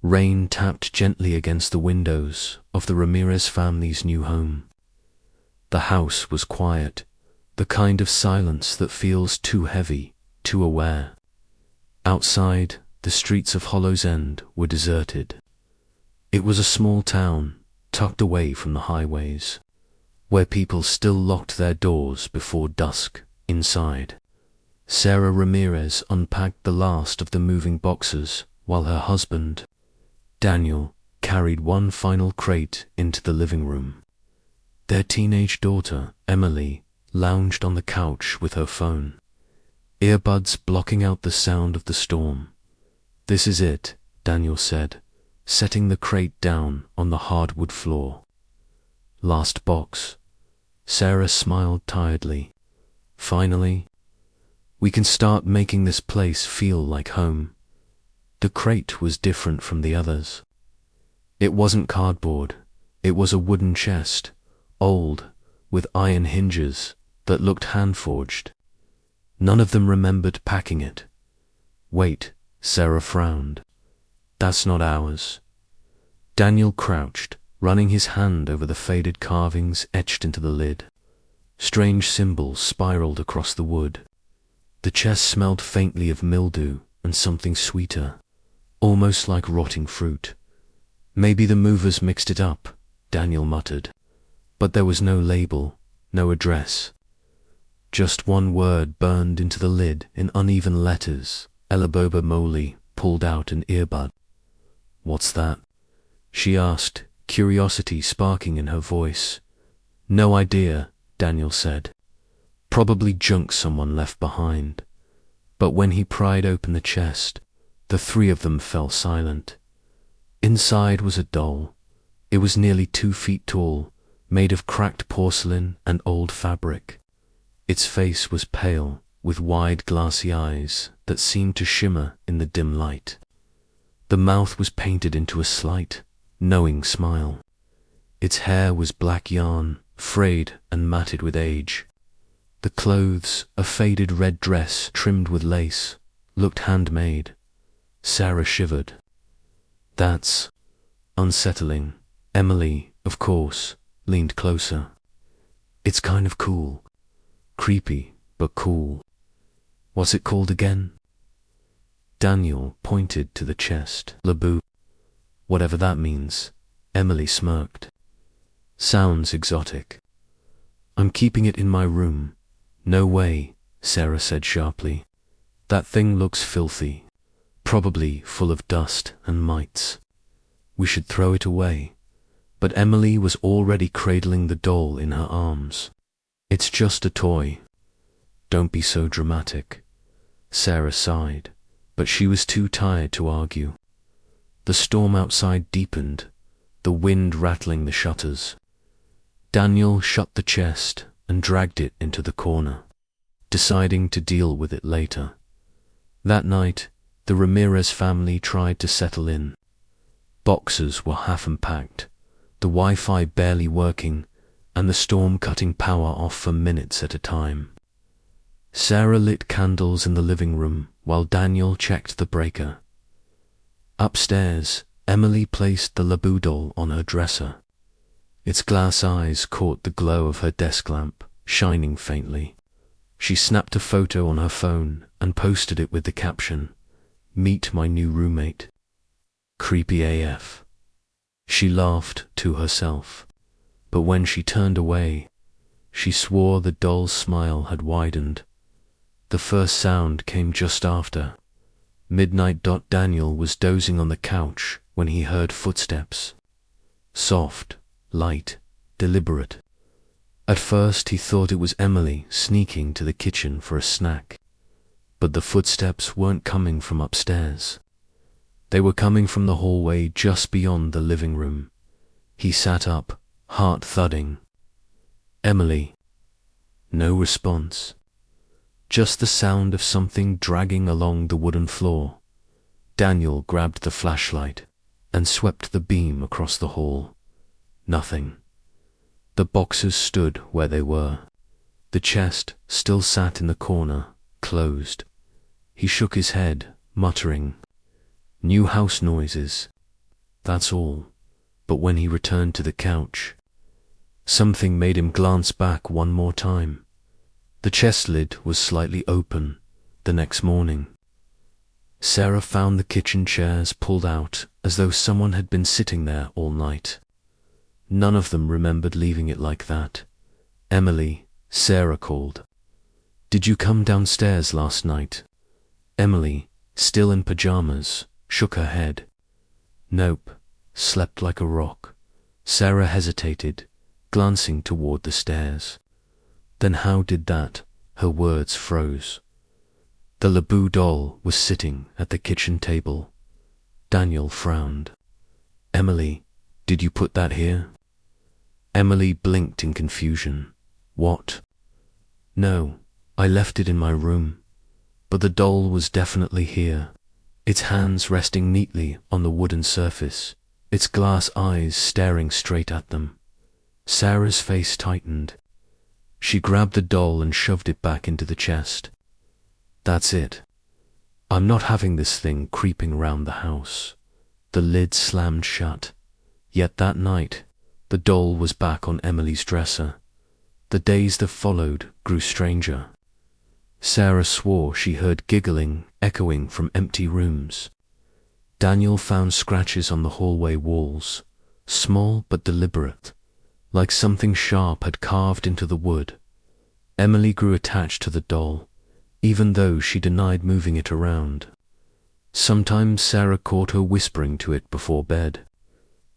Rain tapped gently against the windows of the Ramirez family's new home. The house was quiet, the kind of silence that feels too heavy, too aware. Outside, the streets of Hollow's End were deserted. It was a small town, tucked away from the highways, where people still locked their doors before dusk. Inside, Sarah Ramirez unpacked the last of the moving boxes while her husband, Daniel, carried one final crate into the living room. Their teenage daughter, Emily, lounged on the couch with her phone, earbuds blocking out the sound of the storm. "This is it," Daniel said, setting the crate down on the hardwood floor. "Last box." Sarah smiled tiredly. "Finally, we can start making this place feel like home." The crate was different from the others. It wasn't cardboard. It was a wooden chest, old, with iron hinges that looked hand-forged. None of them remembered packing it. "Wait," Sarah frowned. "That's not ours." Daniel crouched, running his hand over the faded carvings etched into the lid. Strange symbols spiraled across the wood. The chest smelled faintly of mildew and something sweeter, almost like rotting fruit. "Maybe the movers mixed it up," Daniel muttered. But there was no label, no address. Just one word burned into the lid in uneven letters. Labobu pulled out an earbud. "What's that?" she asked, curiosity sparking in her voice. "No idea," Daniel said. "Probably junk someone left behind." But when he pried open the chest, the three of them fell silent. Inside was a doll. It was nearly 2 feet tall, made of cracked porcelain and old fabric. Its face was pale, with wide glassy eyes that seemed to shimmer in the dim light. The mouth was painted into a slight, knowing smile. Its hair was black yarn, frayed and matted with age. The clothes, a faded red dress trimmed with lace, looked handmade. Sarah shivered. "That's unsettling." Emily, of course, leaned closer. "It's kind of cool. Creepy, but cool." "What's it called again?" Daniel pointed to the chest. "Labobu." "Whatever that means." Emily smirked. "Sounds exotic." "I'm keeping it in my room." "No way," Sarah said sharply. "That thing looks filthy. Probably full of dust and mites. We should throw it away." But Emily was already cradling the doll in her arms. "It's just a toy." "Don't be so dramatic." Sarah sighed, but she was too tired to argue. The storm outside deepened, the wind rattling the shutters. Daniel shut the chest and dragged it into the corner, deciding to deal with it later. That night, the Ramirez family tried to settle in. Boxes were half unpacked, the Wi-Fi barely working, and the storm cutting power off for minutes at a time. Sarah lit candles in the living room while Daniel checked the breaker. Upstairs, Emily placed the Labobu doll on her dresser. Its glass eyes caught the glow of her desk lamp, shining faintly. She snapped a photo on her phone and posted it with the caption, "Meet my new roommate." Creepy AF. She laughed to herself, but when she turned away, she swore the doll's smile had widened. The first sound came just after. Midnight. Daniel was dozing on the couch when he heard footsteps. Soft, light, deliberate. At first he thought it was Emily sneaking to the kitchen for a snack. But the footsteps weren't coming from upstairs. They were coming from the hallway just beyond the living room. He sat up, heart thudding. "Emily." No response. Just the sound of something dragging along the wooden floor. Daniel grabbed the flashlight and swept the beam across the hall. Nothing. The boxes stood where they were. The chest still sat in the corner, closed. He shook his head, muttering, "New house noises. that's all. But when he returned to the couch, something made him glance back one more time. The chest lid was slightly open. The next morning, Sarah found the kitchen chairs pulled out as though someone had been sitting there all night. None of them remembered leaving it like that. "Emily," Sarah called. "Did you come downstairs last night?" Emily, still in pajamas, shook her head. "Nope, slept like a rock." Sarah hesitated, glancing toward the stairs. "Then how did that?" Her words froze. The Labobu doll was sitting at the kitchen table. Daniel frowned. "Emily, did you put that here?" Emily blinked in confusion. "What?" "No, I left it in my room." But the doll was definitely here, its hands resting neatly on the wooden surface, its glass eyes staring straight at them. Sarah's face tightened. She grabbed the doll and shoved it back into the chest. "That's it. I'm not having this thing creeping round the house." The lid slammed shut. Yet that night, the doll was back on Emily's dresser. The days that followed grew stranger. Sarah swore she heard giggling echoing from empty rooms. Daniel found scratches on the hallway walls, small but deliberate, like something sharp had carved into the wood. Emily grew attached to the doll, even though she denied moving it around. Sometimes Sarah caught her whispering to it before bed.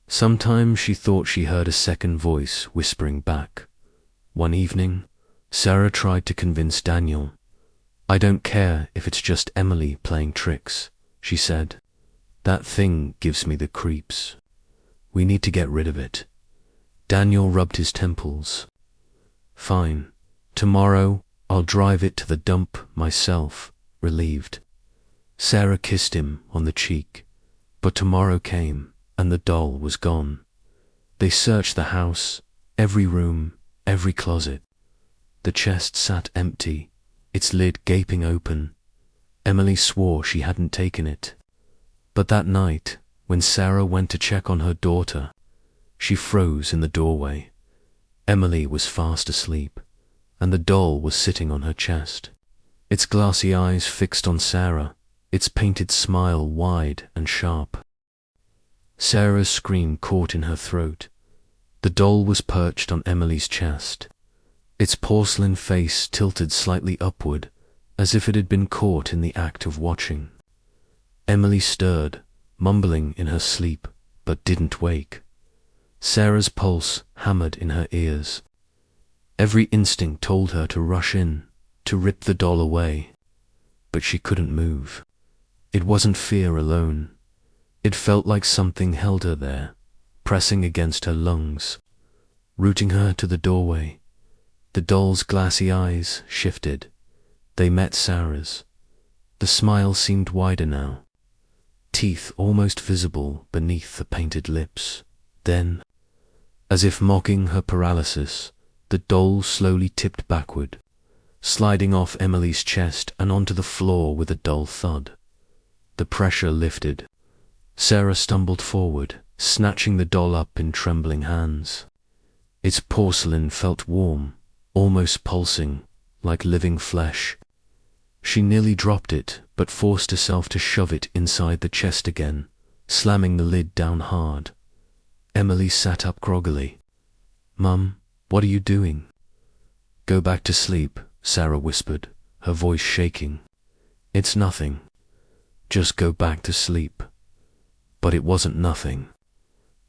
Sometimes she thought she heard a second voice whispering back. One evening, Sarah tried to convince Daniel. "I don't care if it's just Emily playing tricks," she said. "That thing gives me the creeps. We need to get rid of it." Daniel rubbed his temples. "Fine. Tomorrow I'll drive it to the dump myself," relieved. Sarah kissed him on the cheek, but tomorrow came and the doll was gone. They searched the house, every room, every closet. The chest sat empty, its lid gaping open. Emily swore she hadn't taken it. But that night, when Sarah went to check on her daughter, she froze in the doorway. Emily was fast asleep, and the doll was sitting on her chest, its glassy eyes fixed on Sarah, its painted smile wide and sharp. Sarah's scream caught in her throat. The doll was perched on Emily's chest, its porcelain face tilted slightly upward, as if it had been caught in the act of watching. Emily stirred, mumbling in her sleep, but didn't wake. Sarah's pulse hammered in her ears. Every instinct told her to rush in, to rip the doll away. But she couldn't move. It wasn't fear alone. It felt like something held her there, pressing against her lungs, rooting her to the doorway. The doll's glassy eyes shifted. They met Sarah's. The smile seemed wider now, teeth almost visible beneath the painted lips. Then, as if mocking her paralysis, the doll slowly tipped backward, sliding off Emily's chest and onto the floor with a dull thud. The pressure lifted. Sarah stumbled forward, snatching the doll up in trembling hands. Its porcelain felt warm, almost pulsing, like living flesh. She nearly dropped it, but forced herself to shove it inside the chest again, slamming the lid down hard. Emily sat up groggily. "Mum, what are you doing?" "Go back to sleep," Sarah whispered, her voice shaking. "It's nothing. Just go back to sleep." But it wasn't nothing,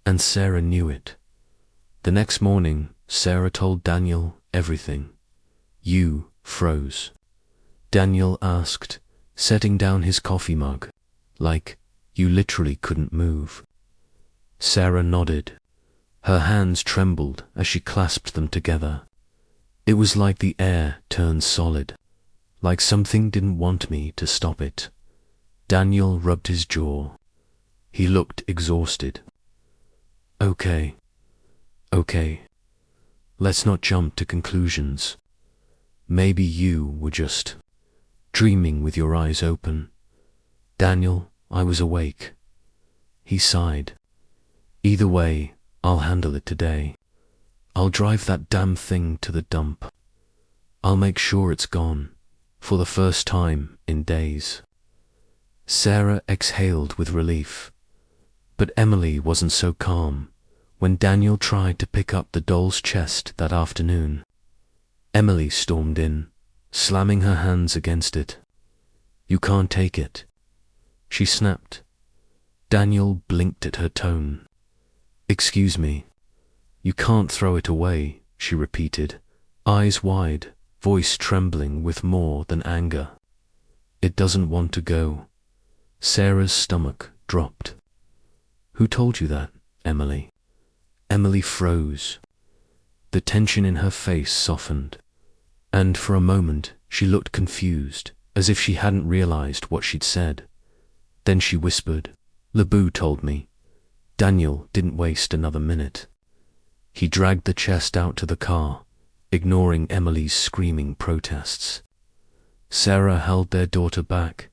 and Sarah knew it. The next morning, Sarah told Daniel everything. "You froze?" Daniel asked, setting down his coffee mug, like you literally couldn't move. Sarah nodded. Her hands trembled as she clasped them together. It was like the air turned solid, like something didn't want me to stop it. Daniel rubbed his jaw. He looked exhausted. Okay. Let's not jump to conclusions. Maybe you were just dreaming with your eyes open. Daniel, I was awake." He sighed. Either way, I'll handle it today. I'll drive that damn thing to the dump. I'll make sure it's gone, for the first time in days. Sarah exhaled with relief. But Emily wasn't so calm when Daniel tried to pick up the doll's chest that afternoon. Emily stormed in, slamming her hands against it. "You can't take it," she snapped. Daniel blinked at her tone. "Excuse me. You can't throw it away," she repeated, eyes wide, voice trembling with more than anger. "It doesn't want to go." Sarah's stomach dropped. "Who told you that, Emily?" Emily froze. The tension in her face softened, and for a moment she looked confused, as if she hadn't realized what she'd said. Then she whispered, "Labobu told me." Daniel didn't waste another minute. He dragged the chest out to the car, ignoring Emily's screaming protests. Sarah held their daughter back,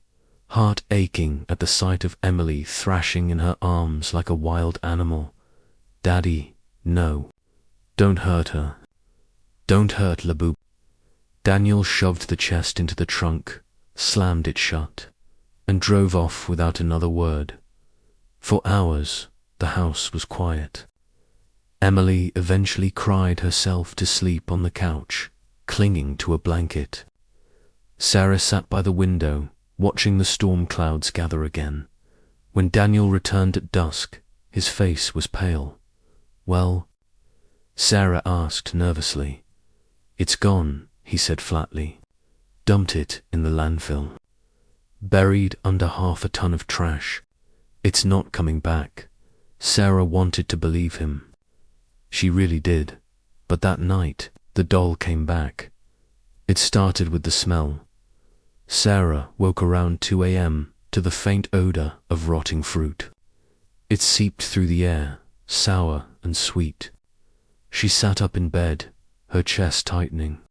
heart aching at the sight of Emily thrashing in her arms like a wild animal. "Daddy, no. Don't hurt her. Don't hurt Labobu." Daniel shoved the chest into the trunk, slammed it shut, and drove off without another word. For hours, the house was quiet. Emily eventually cried herself to sleep on the couch, clinging to a blanket. Sarah sat by the window, watching the storm clouds gather again. When Daniel returned at dusk, his face was pale. "Well?" Sarah asked nervously. "It's gone," he said flatly. "Dumped it in the landfill. Buried under 1/2 ton of trash. It's not coming back." Sarah wanted to believe him. She really did. But that night, the doll came back. It started with the smell. Sarah woke around 2 a.m. to the faint odor of rotting fruit. It seeped through the air, sour and sweet. She sat up in bed, her chest tightening.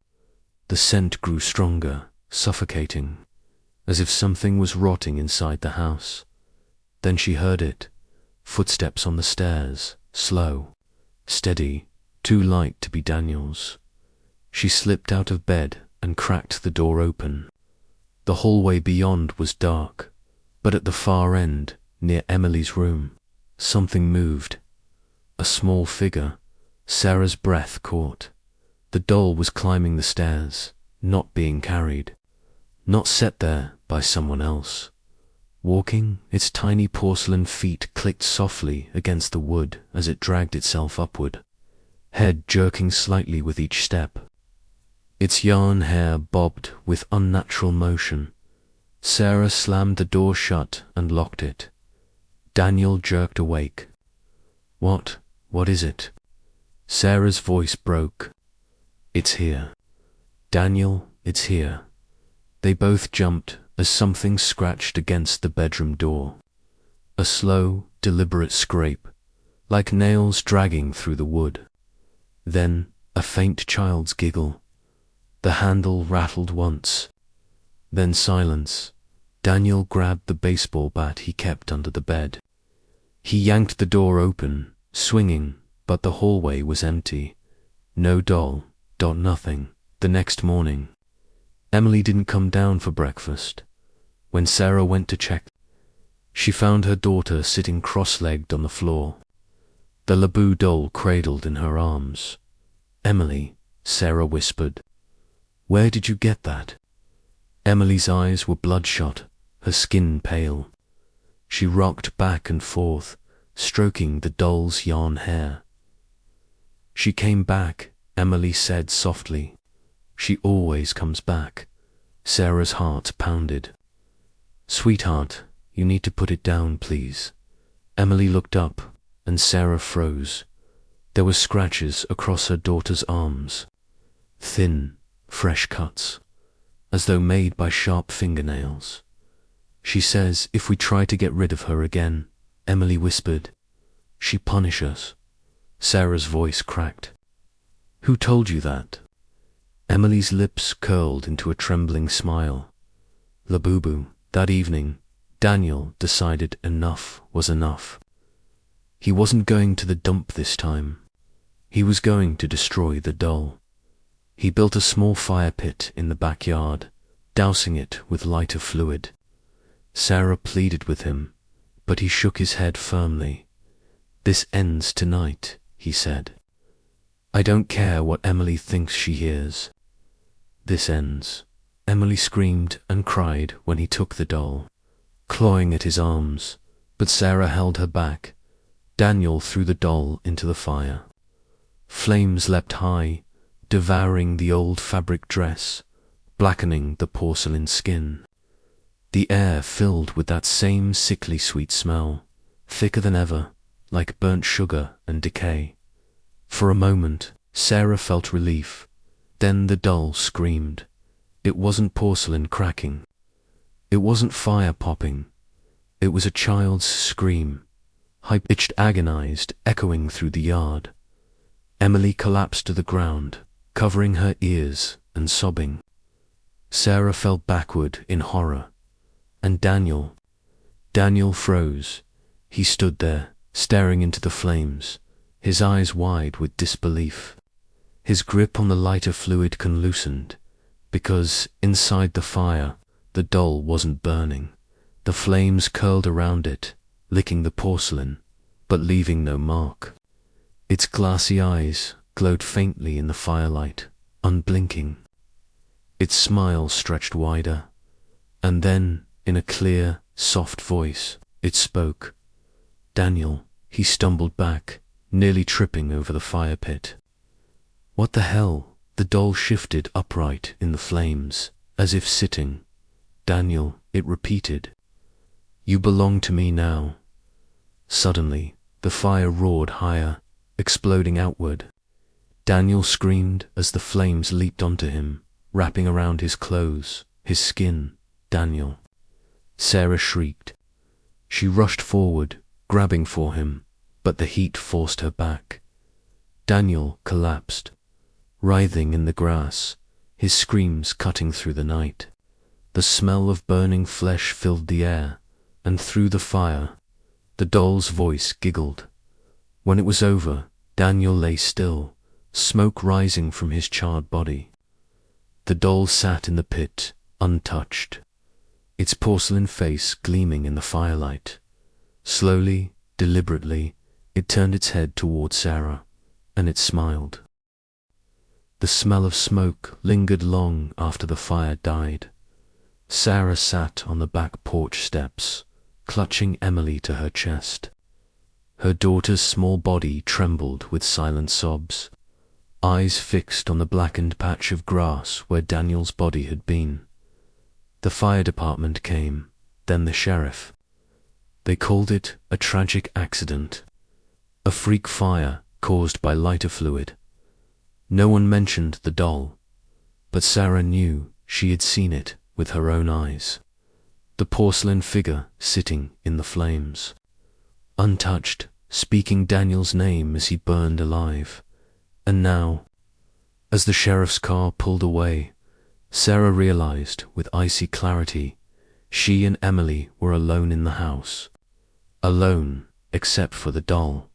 The scent grew stronger, suffocating, as if something was rotting inside the house. Then she heard it, footsteps on the stairs, slow, steady, too light to be Daniel's. She slipped out of bed and cracked the door open. The hallway beyond was dark, but at the far end, near Emily's room, something moved. A small figure. Sarah's breath caught. The doll was climbing the stairs, not being carried, not set there by someone else. Walking, its tiny porcelain feet clicked softly against the wood as it dragged itself upward, head jerking slightly with each step. Its yarn hair bobbed with unnatural motion. Sarah slammed the door shut and locked it. Daniel jerked awake. What is it?" Sarah's voice broke. "It's here. Daniel, it's here." They both jumped as something scratched against the bedroom door. A slow, deliberate scrape, like nails dragging through the wood. Then a faint child's giggle. The handle rattled once. Then silence. Daniel grabbed the baseball bat he kept under the bed. He yanked the door open, swinging, but the hallway was empty. No doll, nothing. The next morning, Emily didn't come down for breakfast. When Sarah went to check, she found her daughter sitting cross-legged on the floor, the Labobu doll cradled in her arms. "Emily," Sarah whispered, "where did you get that?" Emily's eyes were bloodshot, her skin pale. She rocked back and forth, stroking the doll's yarn hair. "She came back," Emily said softly. "She always comes back." Sarah's heart pounded. "Sweetheart, you need to put it down, please." Emily looked up, and Sarah froze. There were scratches across her daughter's arms. Thin, fresh cuts, as though made by sharp fingernails. "She says if we try to get rid of her again," Emily whispered, "she punish us." Sarah's voice cracked. "Who told you that?" Emily's lips curled into a trembling smile. "Labobu." That evening, Daniel decided enough was enough. He wasn't going to the dump this time. He was going to destroy the doll. He built a small fire pit in the backyard, dousing it with lighter fluid. Sarah pleaded with him, but he shook his head firmly. "This ends tonight," he said. "I don't care what Emily thinks she hears. This ends." Emily screamed and cried when he took the doll, clawing at his arms, but Sarah held her back. Daniel threw the doll into the fire. Flames leapt high, devouring the old fabric dress, blackening the porcelain skin. The air filled with that same sickly sweet smell, thicker than ever, like burnt sugar and decay. For a moment, Sarah felt relief. Then the doll screamed. It wasn't porcelain cracking. It wasn't fire popping. It was a child's scream, high-pitched, agonized, echoing through the yard. Emily collapsed to the ground, covering her ears and sobbing. Sarah fell backward in horror. And Daniel froze. He stood there, staring into the flames, his eyes wide with disbelief. His grip on the lighter fluid loosened, because inside the fire, the doll wasn't burning. The flames curled around it, licking the porcelain, but leaving no mark. Its glassy eyes glowed faintly in the firelight, unblinking. Its smile stretched wider, and then, in a clear, soft voice, it spoke. "Daniel," he stumbled back, nearly tripping over the fire pit. "What the hell?" The doll shifted upright in the flames, as if sitting. "Daniel," it repeated, "you belong to me now." Suddenly, the fire roared higher, exploding outward. Daniel screamed as the flames leaped onto him, wrapping around his clothes, his skin. "Daniel." Sarah shrieked. She rushed forward, grabbing for him, but the heat forced her back. Daniel collapsed, writhing in the grass, his screams cutting through the night. The smell of burning flesh filled the air, and through the fire, the doll's voice giggled. When it was over, Daniel lay still, smoke rising from his charred body. The doll sat in the pit, untouched, its porcelain face gleaming in the firelight. Slowly, deliberately, it turned its head toward Sarah, and it smiled. The smell of smoke lingered long after the fire died. Sarah sat on the back porch steps, clutching Emily to her chest. Her daughter's small body trembled with silent sobs, eyes fixed on the blackened patch of grass where Daniel's body had been. The fire department came, then the sheriff. They called it a tragic accident, a freak fire caused by lighter fluid. No one mentioned the doll, but Sarah knew she had seen it with her own eyes. The porcelain figure sitting in the flames, untouched, speaking Daniel's name as he burned alive. And now, as the sheriff's car pulled away, Sarah realized with icy clarity she and Emily were alone in the house. Alone except for the doll.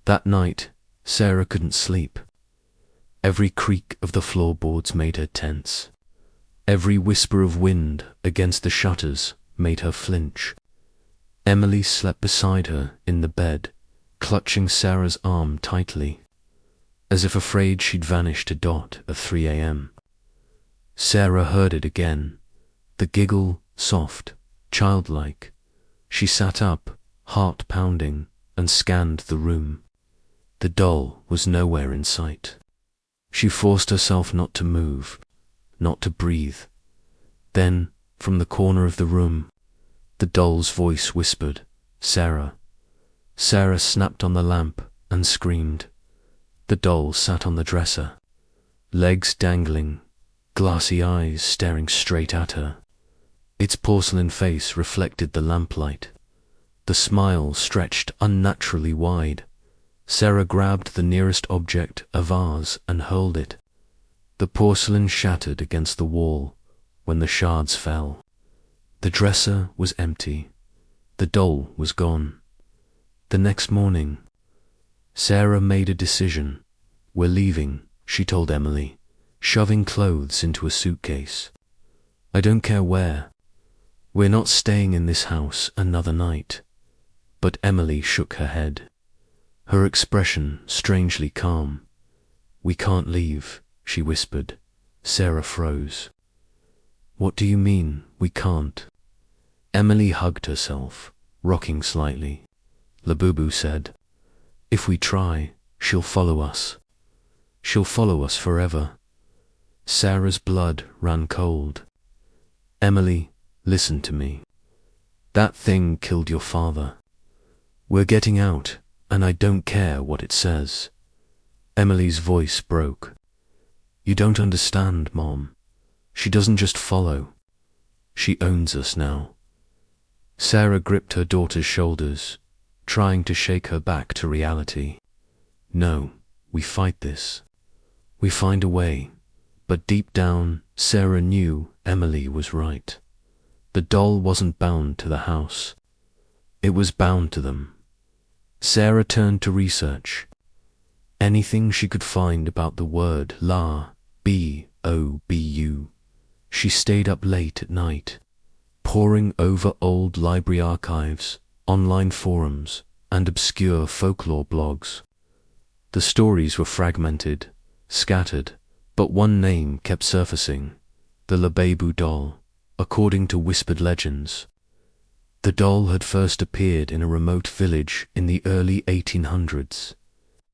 That night, Sarah couldn't sleep. Every creak of the floorboards made her tense. Every whisper of wind against the shutters made her flinch. Emily slept beside her in the bed, clutching Sarah's arm tightly, as if afraid she'd vanish to Dot at 3 a.m. Sarah heard it again, the giggle soft, childlike. She sat up, heart pounding, and scanned the room. The doll was nowhere in sight. She forced herself not to move, not to breathe. Then, from the corner of the room, the doll's voice whispered, "Sarah." Sarah snapped on the lamp and screamed. The doll sat on the dresser, legs dangling, glassy eyes staring straight at her. Its porcelain face reflected the lamplight. The smile stretched unnaturally wide. Sarah grabbed the nearest object, a vase, and hurled it. The porcelain shattered against the wall when the shards fell. The dresser was empty. The doll was gone. The next morning, Sarah made a decision. We're leaving, she told Emily, shoving clothes into a suitcase. I don't care where. We're not staying in this house another night. But Emily shook her head, her expression strangely calm. We can't leave, she whispered. Sarah froze. What do you mean, we can't? Emily hugged herself, rocking slightly. Labobu said, if we try, she'll follow us. She'll follow us forever. Sarah's blood ran cold. Emily, listen to me. That thing killed your father. We're getting out, and I don't care what it says. Emily's voice broke. You don't understand, Mom. She doesn't just follow. She owns us now. Sarah gripped her daughter's shoulders, trying to shake her back to reality. No, we fight this. We find a way. But deep down, Sarah knew Emily was right. The doll wasn't bound to the house. It was bound to them. Sarah turned to research. Anything she could find about the word Labobu. She stayed up late at night, poring over old library archives, online forums, and obscure folklore blogs. The stories were fragmented, scattered, but one name kept surfacing, the Labobu doll, according to whispered legends. The doll had first appeared in a remote village in the early 1800s.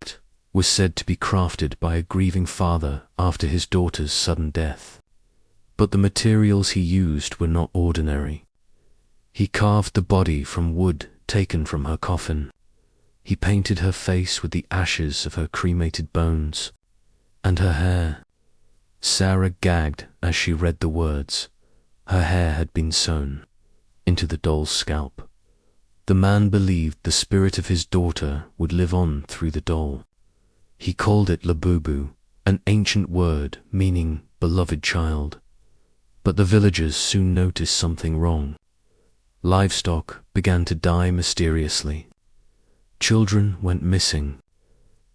It was said to be crafted by a grieving father after his daughter's sudden death. But the materials he used were not ordinary. He carved the body from wood taken from her coffin. He painted her face with the ashes of her cremated bones. And her hair. Sarah gagged as she read the words. Her hair had been sewn into the doll's scalp. The man believed the spirit of his daughter would live on through the doll. He called it Labobu, an ancient word meaning beloved child. But the villagers soon noticed something wrong. Livestock began to die mysteriously. Children went missing.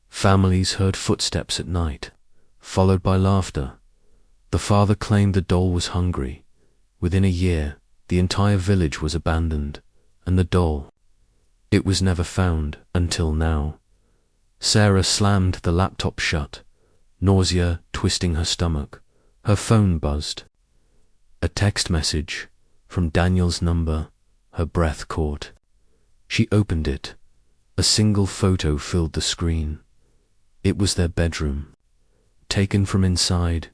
Families heard footsteps at night, followed by laughter. The father claimed the doll was hungry. Within a year, the entire village was abandoned, and the doll, it was never found until now. Sarah slammed the laptop shut, nausea twisting her stomach. Her phone buzzed. A text message from Daniel's number. Her breath caught. She opened it. A single photo filled the screen. It was their bedroom. Taken from inside,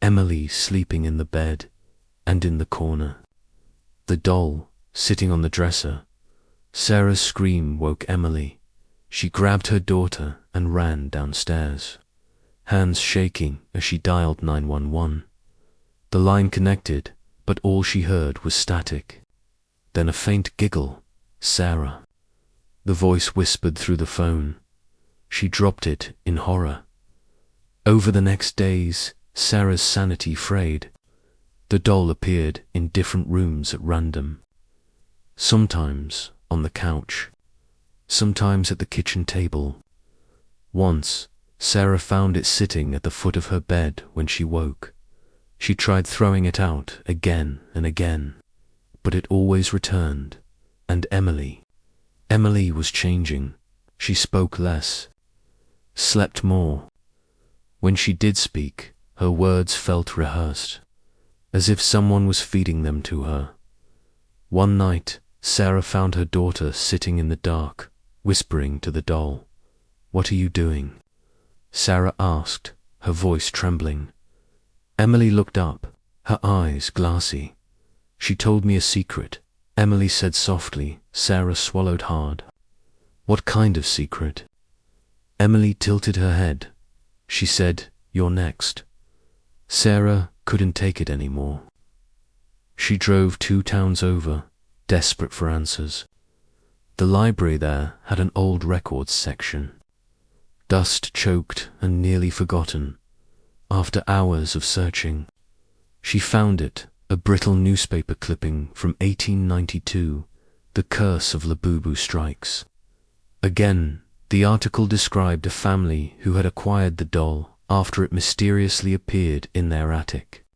Emily sleeping in the bed, and in the corner. The doll, sitting on the dresser. Sarah's scream woke Emily. She grabbed her daughter and ran downstairs, hands shaking as she dialed 911. The line connected, but all she heard was static. Then a faint giggle. Sarah. The voice whispered through the phone. She dropped it in horror. Over the next days, Sarah's sanity frayed. The doll appeared in different rooms at random. Sometimes on the couch, sometimes at the kitchen table. Once, Sarah found it sitting at the foot of her bed when she woke. She tried throwing it out again and again, but it always returned. And Emily was changing. She spoke less, slept more. When she did speak, her words felt rehearsed, as if someone was feeding them to her. One night, Sarah found her daughter sitting in the dark, whispering to the doll. "What are you doing?" Sarah asked, her voice trembling. Emily looked up, her eyes glassy. "She told me a secret," Emily said softly. Sarah swallowed hard. "What kind of secret?" Emily tilted her head. She said, "You're next." Sarah couldn't take it anymore. She drove 2 towns over, desperate for answers. The library there had an old records section. Dust choked and nearly forgotten. After hours of searching, she found it, a brittle newspaper clipping from 1892, The Curse of Labobu Strikes. Again, the article described a family who had acquired the doll after it mysteriously appeared in their attic.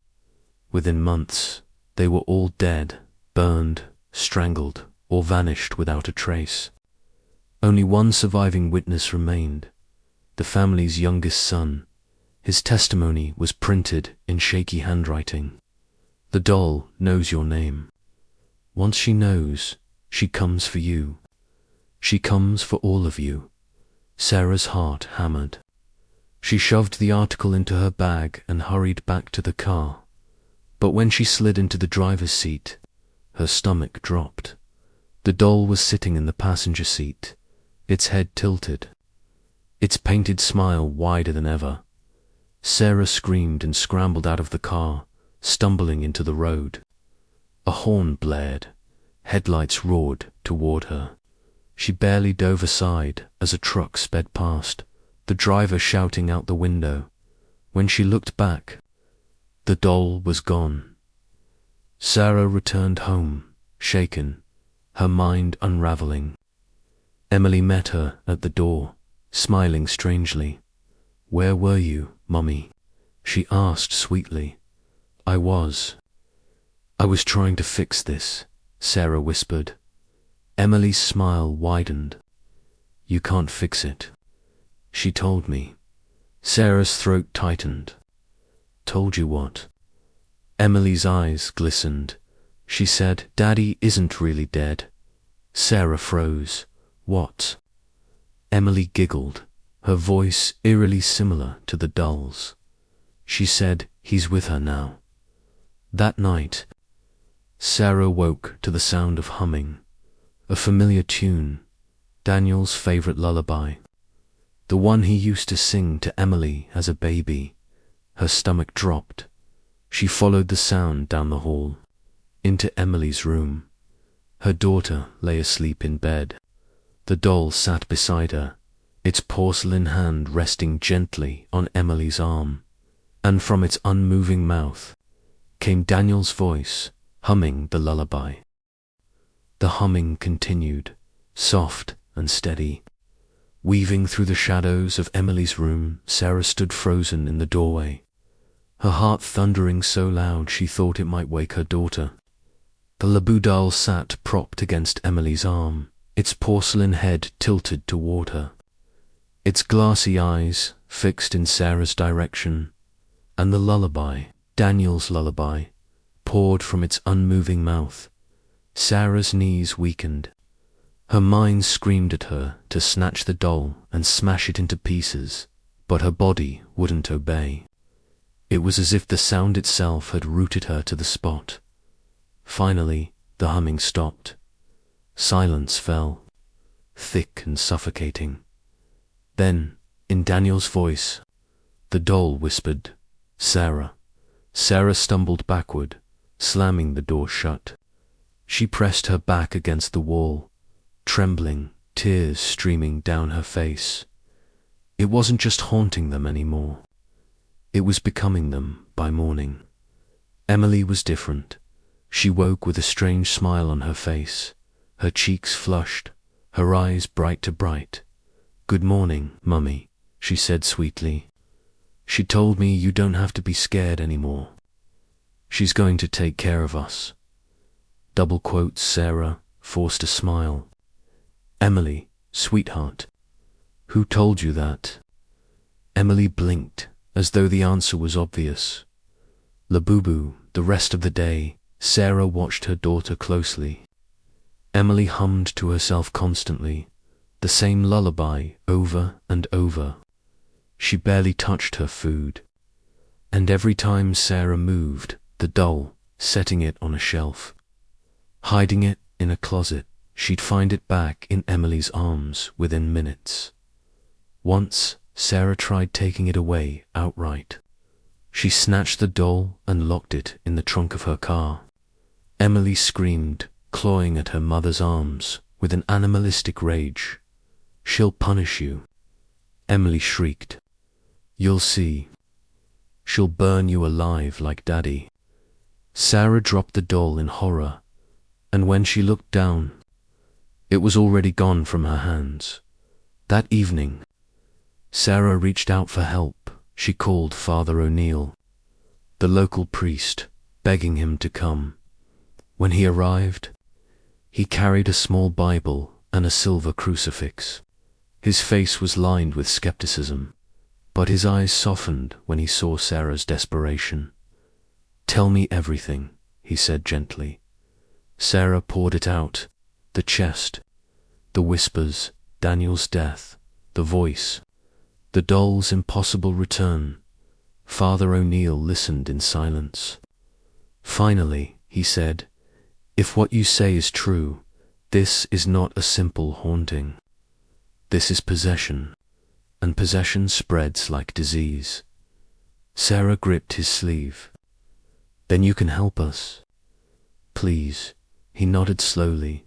Within months, they were all dead, burned, strangled, or vanished without a trace. Only one surviving witness remained, the family's youngest son. His testimony was printed in shaky handwriting. The doll knows your name. Once she knows, she comes for you. She comes for all of you. Sarah's heart hammered. She shoved the article into her bag and hurried back to the car. But when she slid into the driver's seat, her stomach dropped. The doll was sitting in the passenger seat, its head tilted, its painted smile wider than ever. Sarah screamed and scrambled out of the car, stumbling into the road. A horn blared. Headlights roared toward her. She barely dove aside as a truck sped past, the driver shouting out the window. When she looked back, the doll was gone. Sarah returned home, shaken, her mind unraveling. Emily met her at the door, smiling strangely. "Where were you, Mummy?" she asked sweetly. I was trying to fix this," Sarah whispered. Emily's smile widened. "You can't fix it," she told me. Sarah's throat tightened. "Told you what?" Emily's eyes glistened. She said, "Daddy isn't really dead." Sarah froze. "What?" Emily giggled, her voice eerily similar to the doll's. She said, "He's with her now." That night, Sarah woke to the sound of humming, a familiar tune, Daniel's favorite lullaby, the one he used to sing to Emily as a baby. Her stomach dropped. She followed the sound down the hall, into Emily's room. Her daughter lay asleep in bed. The doll sat beside her, its porcelain hand resting gently on Emily's arm, and from its unmoving mouth came Daniel's voice, humming the lullaby. The humming continued, soft and steady. Weaving through the shadows of Emily's room, Sarah stood frozen in the doorway, her heart thundering so loud she thought it might wake her daughter. The Labobu doll sat propped against Emily's arm, its porcelain head tilted toward her, its glassy eyes fixed in Sarah's direction, and the lullaby, Daniel's lullaby, poured from its unmoving mouth. Sarah's knees weakened. Her mind screamed at her to snatch the doll and smash it into pieces, but her body wouldn't obey. It was as if the sound itself had rooted her to the spot. Finally, the humming stopped. Silence fell, thick and suffocating. Then, in Daniel's voice, the doll whispered, "Sarah." Sarah stumbled backward, slamming the door shut. She pressed her back against the wall, trembling, tears streaming down her face. It wasn't just haunting them anymore. It was becoming them by morning. Emily was different. She woke with a strange smile on her face, her cheeks flushed, her eyes bright to bright. "Good morning, Mummy," she said sweetly. "She told me you don't have to be scared anymore. She's going to take care of us." Double quotes. Sarah forced a smile. "Emily, sweetheart, who told you that?" Emily blinked, as though the answer was obvious. Labobu. The rest of the day, Sarah watched her daughter closely. Emily hummed to herself constantly, the same lullaby over and over. She barely touched her food. And every time Sarah moved the doll, setting it on a shelf, hiding it in a closet, she'd find it back in Emily's arms within minutes. Once, Sarah tried taking it away outright. She snatched the doll and locked it in the trunk of her car. Emily screamed, clawing at her mother's arms with an animalistic rage. "She'll punish you," Emily shrieked. "You'll see. She'll burn you alive like Daddy." Sarah dropped the doll in horror, and when she looked down, it was already gone from her hands. That evening, Sarah reached out for help. She called Father O'Neill, the local priest, begging him to come. When he arrived, he carried a small Bible and a silver crucifix. His face was lined with skepticism, but his eyes softened when he saw Sarah's desperation. "Tell me everything," he said gently. Sarah poured it out, the chest, the whispers, Daniel's death, the voice, the doll's impossible return. Father O'Neill listened in silence. Finally, he said, "If what you say is true, this is not a simple haunting. This is possession, and possession spreads like disease." Sarah gripped his sleeve. "Then you can help us?" "Please." He nodded slowly.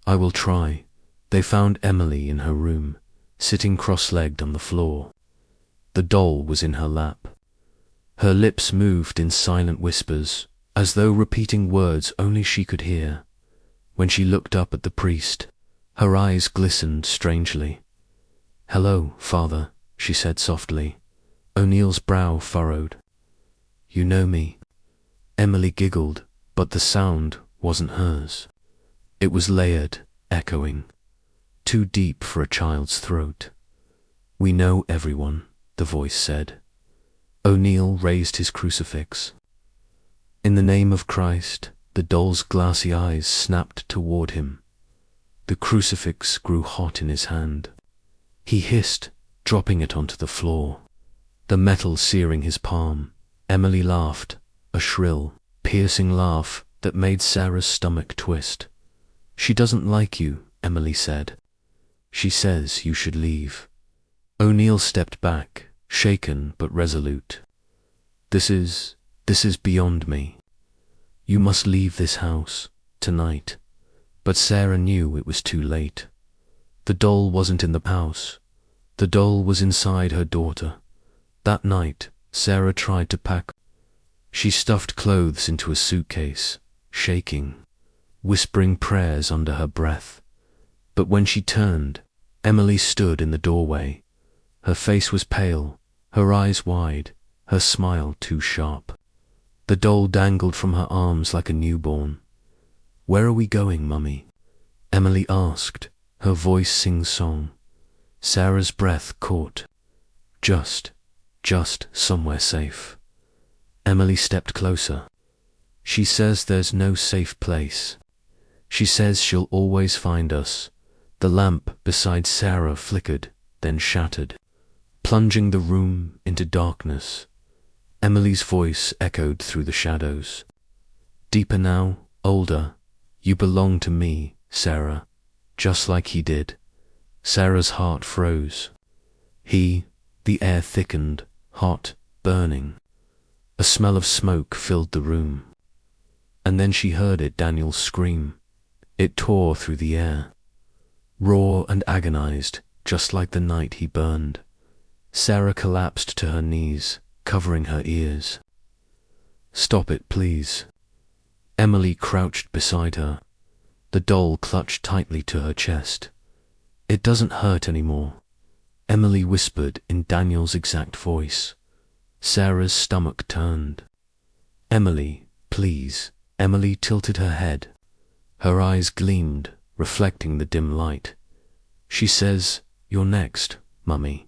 "I will try." They found Emily in her room, sitting cross-legged on the floor. The doll was in her lap. Her lips moved in silent whispers, as though repeating words only she could hear. When she looked up at the priest, her eyes glistened strangely. "Hello, Father," she said softly. O'Neill's brow furrowed. "You know me?" Emily giggled, but the sound wasn't hers. It was layered, echoing, too deep for a child's throat. "We know everyone," the voice said. O'Neill raised his crucifix. "In the name of Christ," the doll's glassy eyes snapped toward him. The crucifix grew hot in his hand. He hissed, dropping it onto the floor, the metal searing his palm. Emily laughed, a shrill, piercing laugh that made Sarah's stomach twist. "She doesn't like you," Emily said. "She says you should leave." O'Neill stepped back, shaken but resolute. This is beyond me. You must leave this house, tonight." But Sarah knew it was too late. The doll wasn't in the house. The doll was inside her daughter. That night, Sarah tried to pack. She stuffed clothes into a suitcase, shaking, whispering prayers under her breath. But when she turned, Emily stood in the doorway. Her face was pale, her eyes wide, her smile too sharp. The doll dangled from her arms like a newborn. "Where are we going, Mummy?" Emily asked, her voice sing-song. Sarah's breath caught. Just somewhere safe." Emily stepped closer. "She says there's no safe place. She says she'll always find us." The lamp beside Sarah flickered, then shattered, plunging the room into darkness. Emily's voice echoed through the shadows. "Deeper now, older. You belong to me, Sarah, just like he did." Sarah's heart froze. The air thickened, hot, burning. A smell of smoke filled the room. And then she heard it, Daniel's scream. It tore through the air, raw and agonized, just like the night he burned. Sarah collapsed to her knees, covering her ears. "Stop it, please." Emily crouched beside her. The doll clutched tightly to her chest. "It doesn't hurt anymore," Emily whispered in Daniel's exact voice. Sarah's stomach turned. "Emily, please." Emily tilted her head. Her eyes gleamed, reflecting the dim light. "She says, you're next, Mummy."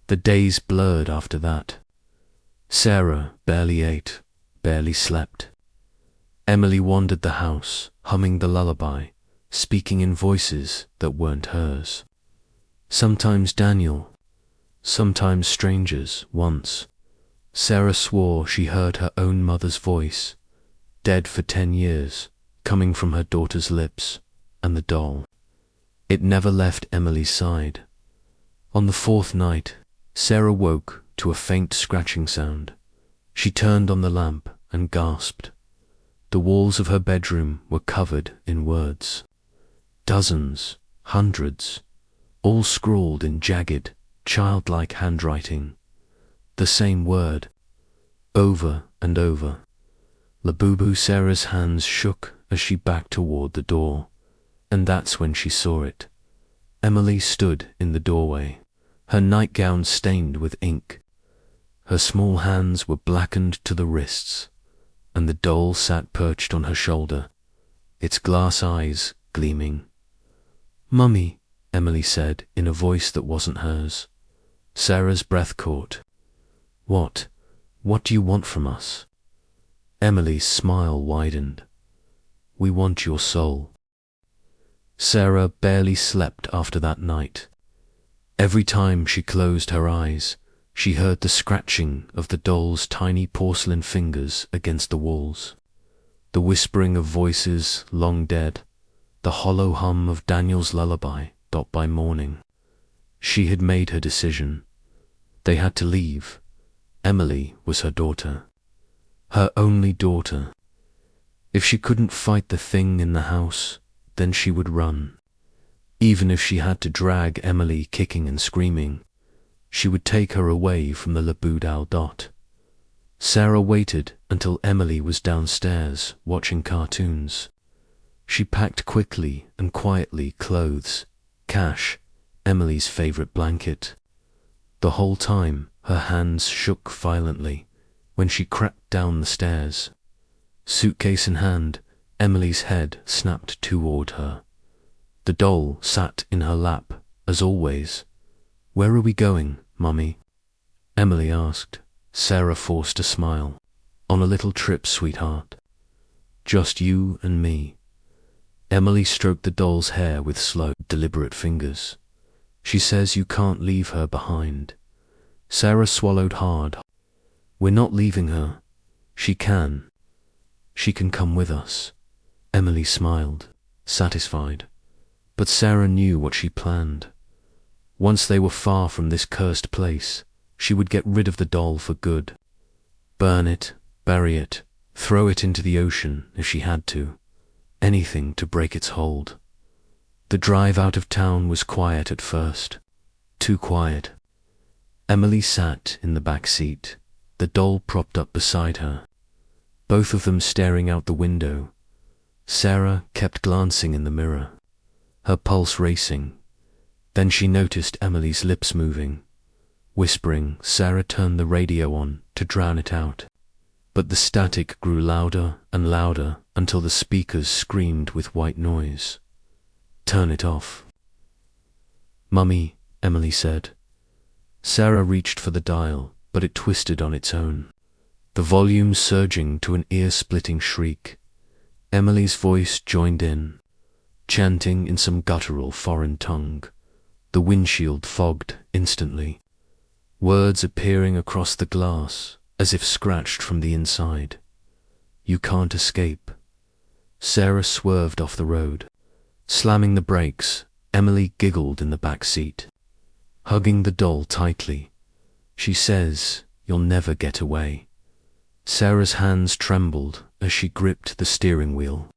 The days blurred after that. Sarah barely ate, barely slept. Emily wandered the house, humming the lullaby, speaking in voices that weren't hers. Sometimes Daniel, sometimes strangers. Once, Sarah swore she heard her own mother's voice, dead for 10 years, coming from her daughter's lips, and the doll. It never left Emily's side. On the 4th night, Sarah woke to a faint scratching sound. She turned on the lamp and gasped. The walls of her bedroom were covered in words. Dozens, hundreds, all scrawled in jagged, childlike handwriting. The same word, over and over. Labobu. Sarah's hands shook as she backed toward the door, and that's when she saw it. Emily stood in the doorway, her nightgown stained with ink. Her small hands were blackened to the wrists, and the doll sat perched on her shoulder, its glass eyes gleaming. "Mummy," Emily said in a voice that wasn't hers. Sarah's breath caught. What do you want from us?" Emily's smile widened. "We want your soul." Sarah barely slept after that night. Every time she closed her eyes, she heard the scratching of the doll's tiny porcelain fingers against the walls, the whispering of voices long dead, the hollow hum of Daniel's lullaby by morning. She had made her decision. They had to leave. Emily was her daughter, her only daughter. If she couldn't fight the thing in the house, then she would run. Even if she had to drag Emily kicking and screaming, she would take her away from the Labobu. Sarah waited until Emily was downstairs watching cartoons. She packed quickly and quietly clothes, cash, Emily's favorite blanket. The whole time, her hands shook violently when she crept down the stairs. Suitcase in hand, Emily's head snapped toward her. The doll sat in her lap, as always. "Where are we going, Mummy?" Emily asked. Sarah forced a smile. "On a little trip, sweetheart. Just you and me." Emily stroked the doll's hair with slow, deliberate fingers. "She says you can't leave her behind." Sarah swallowed hard. "We're not leaving her. She can. She can come with us." Emily smiled, satisfied. But Sarah knew what she planned. Once they were far from this cursed place, she would get rid of the doll for good. Burn it, bury it, throw it into the ocean if she had to. Anything to break its hold. The drive out of town was quiet at first. Too quiet. Emily sat in the back seat, the doll propped up beside her, both of them staring out the window. Sarah kept glancing in the mirror, her pulse racing. Then she noticed Emily's lips moving. Whispering, Sarah turned the radio on to drown it out. But the static grew louder and louder until the speakers screamed with white noise. "Turn it off." "Mummy," Emily said. Sarah reached for the dial, but it twisted on its own, the volume surging to an ear-splitting shriek. Emily's voice joined in, chanting in some guttural foreign tongue. The windshield fogged instantly, words appearing across the glass as if scratched from the inside. "You can't escape." Sarah swerved off the road. Slamming the brakes, Emily giggled in the back seat, hugging the doll tightly. "She says you'll never get away." Sarah's hands trembled as she gripped the steering wheel.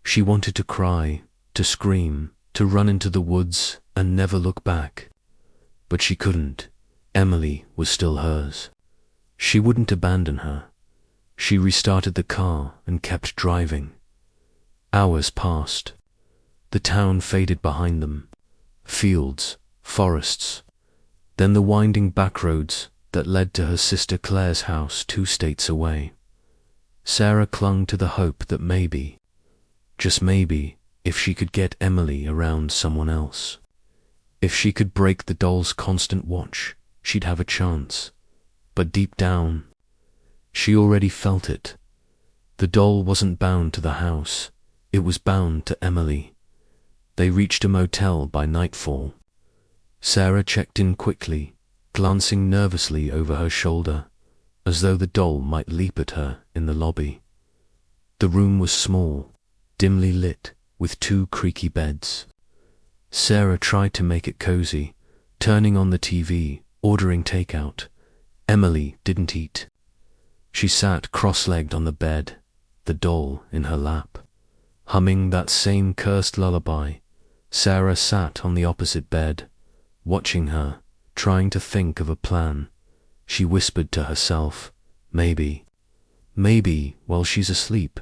She wanted to cry, to scream, to run into the woods and never look back. But she couldn't. Emily was still hers. She wouldn't abandon her. She restarted the car and kept driving. Hours passed. The town faded behind them. Fields, forests, then the winding back roads that led to her sister Claire's house 2 states away. Sarah clung to the hope that maybe, just maybe, if she could get Emily around someone else, if she could break the doll's constant watch, she'd have a chance. But deep down, she already felt it. The doll wasn't bound to the house, it was bound to Emily. They reached a motel by nightfall. Sarah checked in quickly, glancing nervously over her shoulder, as though the doll might leap at her in the lobby. The room was small, dimly lit, with 2 creaky beds. Sarah tried to make it cozy, turning on the TV, ordering takeout. Emily didn't eat. She sat cross-legged on the bed, the doll in her lap, humming that same cursed lullaby. Sarah sat on the opposite bed, watching her, trying to think of a plan. She whispered to herself, maybe while she's asleep.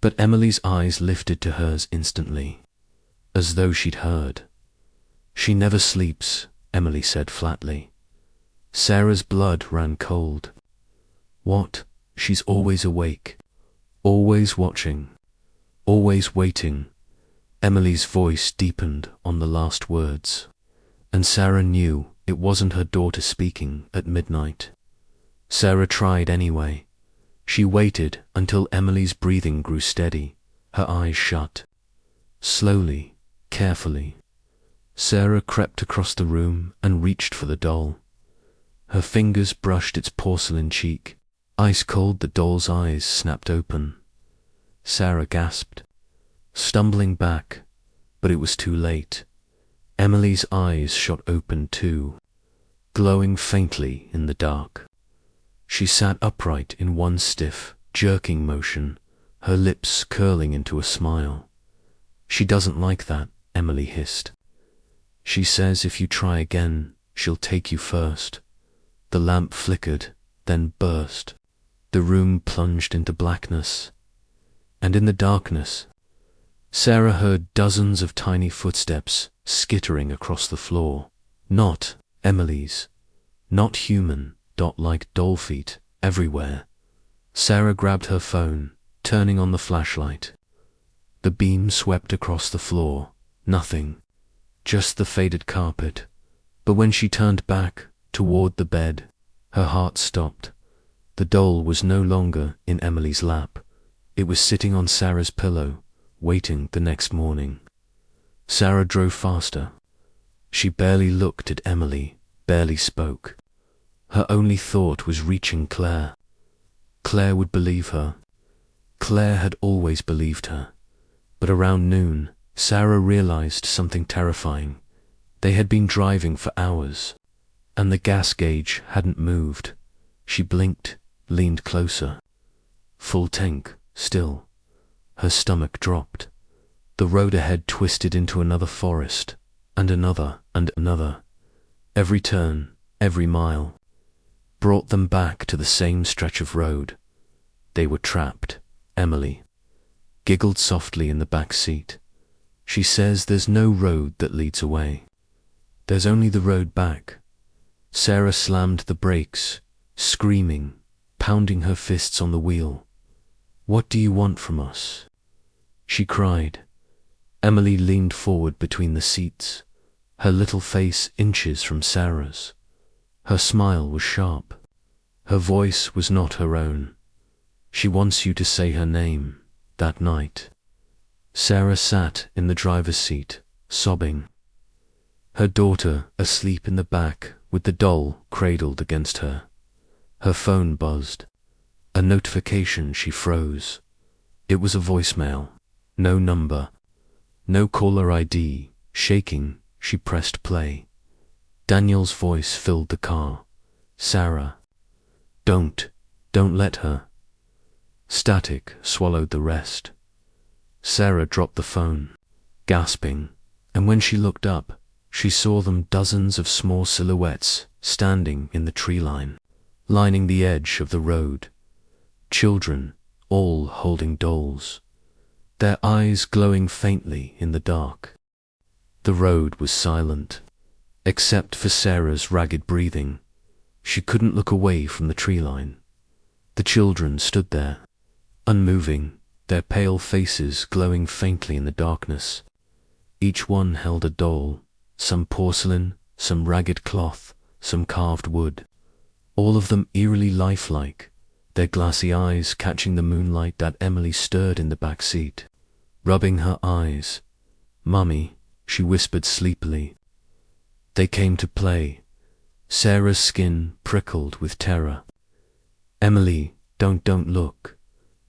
But Emily's eyes lifted to hers instantly, as though she'd heard. She never sleeps, Emily said flatly. Sarah's blood ran cold. What? She's always awake, always watching, always waiting. Emily's voice deepened on the last words, and Sarah knew it wasn't her daughter speaking at midnight. Sarah tried anyway. She waited until Emily's breathing grew steady, her eyes shut. Slowly, carefully, Sarah crept across the room and reached for the doll. Her fingers brushed its porcelain cheek. Ice cold, the doll's eyes snapped open. Sarah gasped, stumbling back, but it was too late. Emily's eyes shot open too, glowing faintly in the dark. She sat upright in one stiff, jerking motion, her lips curling into a smile. She doesn't like that, Emily hissed. She says if you try again, she'll take you first. The lamp flickered, then burst. The room plunged into blackness. And in the darkness, Sarah heard dozens of tiny footsteps skittering across the floor. Not Emily's, not human, dot-like doll feet everywhere. Sarah grabbed her phone, turning on the flashlight. The beam swept across the floor. Nothing, just the faded carpet. But when she turned back toward the bed, her heart stopped. The doll was no longer in Emily's lap. It was sitting on Sarah's pillow, waiting the next morning. Sarah drove faster. She barely looked at Emily, barely spoke. Her only thought was reaching Claire. Claire would believe her. Claire had always believed her. But around noon, Sarah realized something terrifying. They had been driving for hours, and the gas gauge hadn't moved. She blinked, leaned closer. Full tank, still. Her stomach dropped. The road ahead twisted into another forest, and another, and another. Every turn, every mile, brought them back to the same stretch of road. They were trapped. Emily giggled softly in the back seat. She says there's no road that leads away. There's only the road back. Sarah slammed the brakes, screaming, pounding her fists on the wheel. What do you want from us? She cried. Emily leaned forward between the seats, her little face inches from Sarah's. Her smile was sharp. Her voice was not her own. She wants you to say her name, that night. Sarah sat in the driver's seat, sobbing. Her daughter asleep in the back with the doll cradled against her. Her phone buzzed. A notification. She froze. It was a voicemail. No number. No caller ID. Shaking, she pressed play. Daniel's voice filled the car. Sarah. Don't let her. Static swallowed the rest. Sarah dropped the phone, gasping, and when she looked up, she saw them dozens of small silhouettes standing in the tree line, lining the edge of the road. Children, all holding dolls, their eyes glowing faintly in the dark. The road was silent, except for Sarah's ragged breathing. She couldn't look away from the tree line. The children stood there, unmoving, their pale faces glowing faintly in the darkness. Each one held a doll, some porcelain, some ragged cloth, some carved wood, all of them eerily lifelike, their glassy eyes catching the moonlight that Emily stirred in the back seat, rubbing her eyes. Mummy, she whispered sleepily. They came to play. Sarah's skin prickled with terror. Emily, don't look.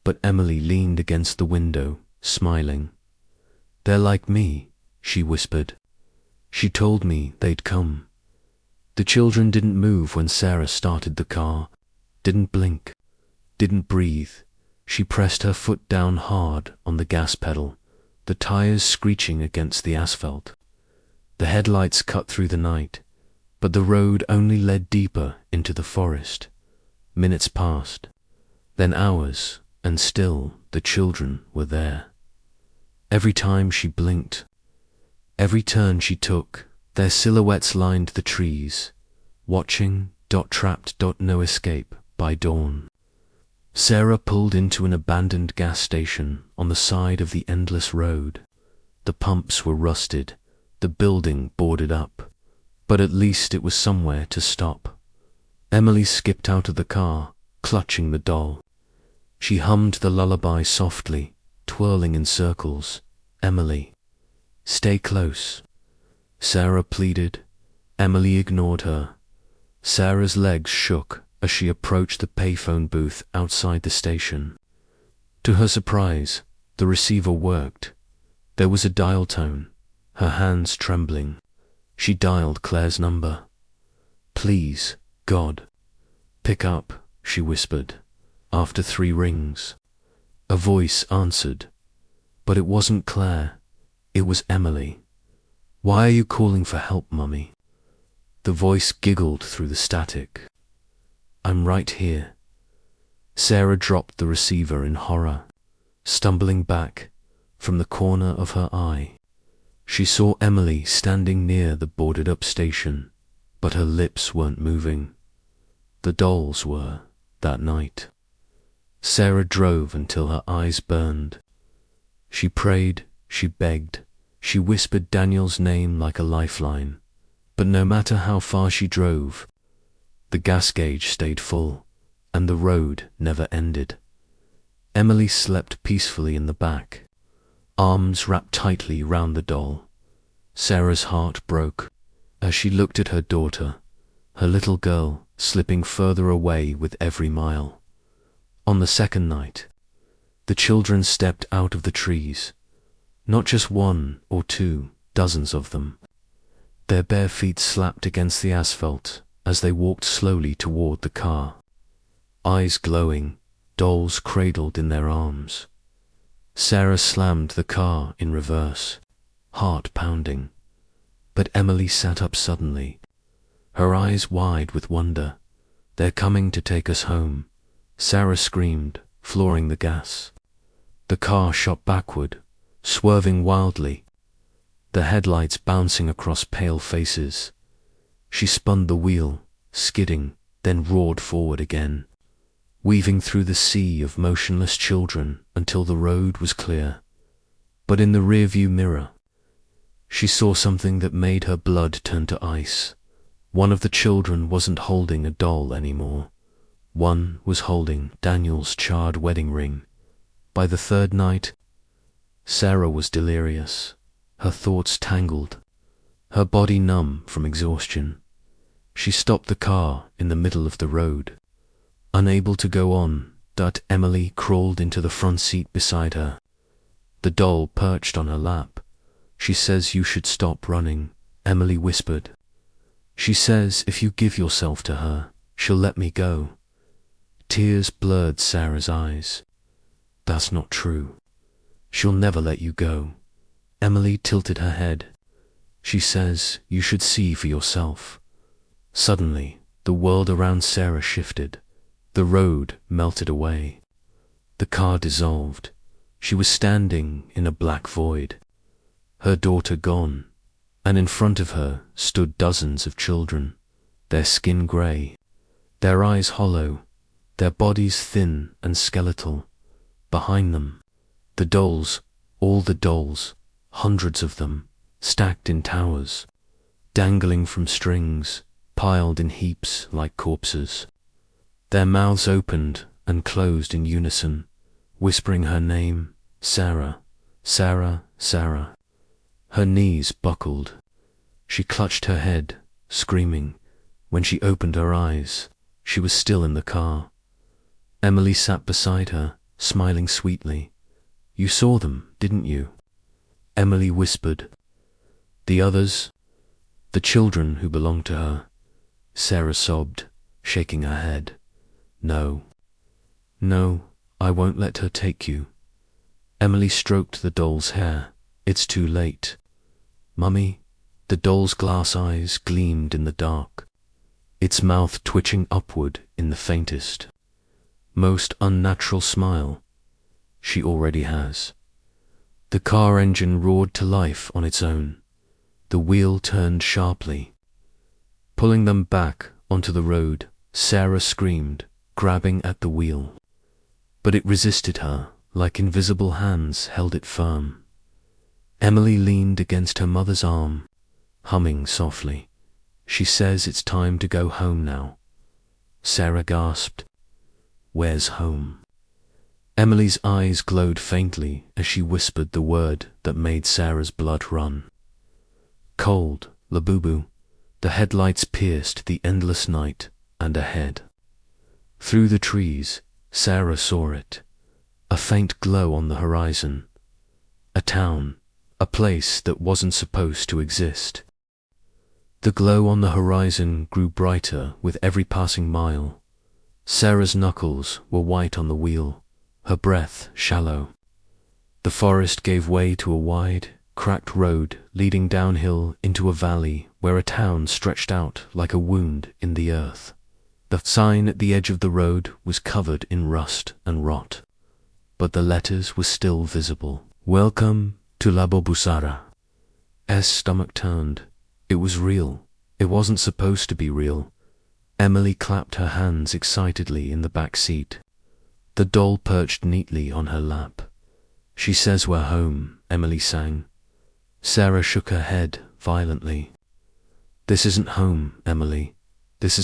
But Emily leaned against the window, smiling. They're like me, she whispered. She told me they'd come. The children didn't move when Sarah started the car, didn't blink, didn't breathe. She pressed her foot down hard on the gas pedal, the tires screeching against the asphalt. The headlights cut through the night, but the road only led deeper into the forest. Minutes passed, then hours, and still the children were there. Every time she blinked, every turn she took, Their silhouettes lined the trees, watching, trapped, no escape by dawn. Sarah pulled into an abandoned gas station on the side of the endless road. The pumps were rusted, the building boarded up, but at least it was somewhere to stop. Emily skipped out of the car, clutching the doll. She hummed the lullaby softly, twirling in circles. "Emily, stay close." Sarah pleaded. Emily ignored her. Sarah's legs shook as she approached the payphone booth outside the station. To her surprise, the receiver worked. There was a dial tone, her hands trembling. She dialed Claire's number. "Please, God, pick up," she whispered. After 3 rings, a voice answered, but it wasn't Claire. It was Emily. "Why are you calling for help, Mummy?" The voice giggled through the static. "I'm right here." Sarah dropped the receiver in horror. Stumbling back, from the corner of her eye, she saw Emily standing near the boarded-up station, but her lips weren't moving. The dolls were, that night. Sarah drove until her eyes burned. She prayed, she begged, she whispered Daniel's name like a lifeline. But no matter how far she drove, the gas gauge stayed full, and the road never ended. Emily slept peacefully in the back, arms wrapped tightly round the doll. Sarah's heart broke as she looked at her daughter, her little girl slipping further away with every mile. On the second night, the children stepped out of the trees, not just 1 or 2, dozens of them. Their bare feet slapped against the asphalt as they walked slowly toward the car. Eyes glowing, dolls cradled in their arms. Sarah slammed the car in reverse, heart pounding. But Emily sat up suddenly, her eyes wide with wonder. "They're coming to take us home," Sarah screamed, flooring the gas. The car shot backward, swerving wildly, the headlights bouncing across pale faces. She spun the wheel, skidding, then roared forward again, weaving through the sea of motionless children until the road was clear. But in the rearview mirror, she saw something that made her blood turn to ice. One of the children wasn't holding a doll anymore. One was holding Daniel's charred wedding ring. By the third night, Sarah was delirious, her thoughts tangled, her body numb from exhaustion. She stopped the car in the middle of the road. Unable to go on, Emily crawled into the front seat beside her. The doll perched on her lap. "She says you should stop running," Emily whispered. "She says if you give yourself to her, she'll let me go." Tears blurred Sarah's eyes. "That's not true. She'll never let you go." Emily tilted her head. "She says you should see for yourself." Suddenly, the world around Sarah shifted. The road melted away. The car dissolved. She was standing in a black void, her daughter gone, and in front of her stood dozens of children, their skin grey, their eyes hollow, their bodies thin and skeletal. Behind them, the dolls, all the dolls, hundreds of them, stacked in towers, dangling from strings, piled in heaps like corpses. Their mouths opened and closed in unison, whispering her name, Sarah, Sarah, Sarah. Her knees buckled. She clutched her head, screaming. When she opened her eyes, she was still in the car. Emily sat beside her, smiling sweetly. "You saw them, didn't you?" Emily whispered. "The others? The children who belonged to her?" Sarah sobbed, shaking her head. "No. No, I won't let her take you." Emily stroked the doll's hair. "It's too late." "Mummy?" The doll's glass eyes gleamed in the dark, its mouth twitching upward in the faintest, most unnatural smile she already has. The car engine roared to life on its own. The wheel turned sharply, pulling them back onto the road. Sarah screamed, grabbing at the wheel. But it resisted her, like invisible hands held it firm. Emily leaned against her mother's arm, humming softly. She says it's time to go home now. Sarah gasped. Where's home? Emily's eyes glowed faintly as she whispered the word that made Sarah's blood run. Cold, Labobu. The headlights pierced the endless night, and ahead. Through the trees, Sarah saw it. A faint glow on the horizon. A town, a place that wasn't supposed to exist. The glow on the horizon grew brighter with every passing mile. Sarah's knuckles were white on the wheel, her breath shallow. The forest gave way to a wide, cracked road leading downhill into a valley where a town stretched out like a wound in the earth. The sign at the edge of the road was covered in rust and rot, but the letters were still visible. Welcome to Labobu. Sarah's stomach turned. It was real. It wasn't supposed to be real. Emily clapped her hands excitedly in the back seat. The doll perched neatly on her lap. She says we're home, Emily sang. Sarah shook her head violently. This isn't home, Emily. This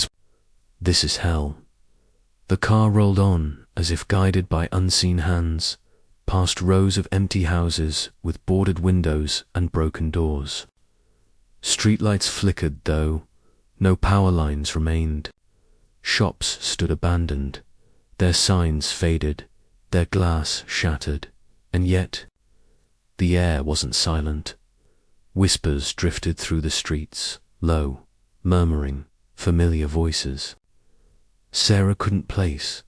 is hell. The car rolled on as if guided by unseen hands, past rows of empty houses with boarded windows and broken doors. Streetlights flickered, though no power lines remained. Shops stood abandoned, their signs faded, their glass shattered, and yet the air wasn't silent. Whispers drifted through the streets, low, murmuring, familiar voices. Sarah couldn't place.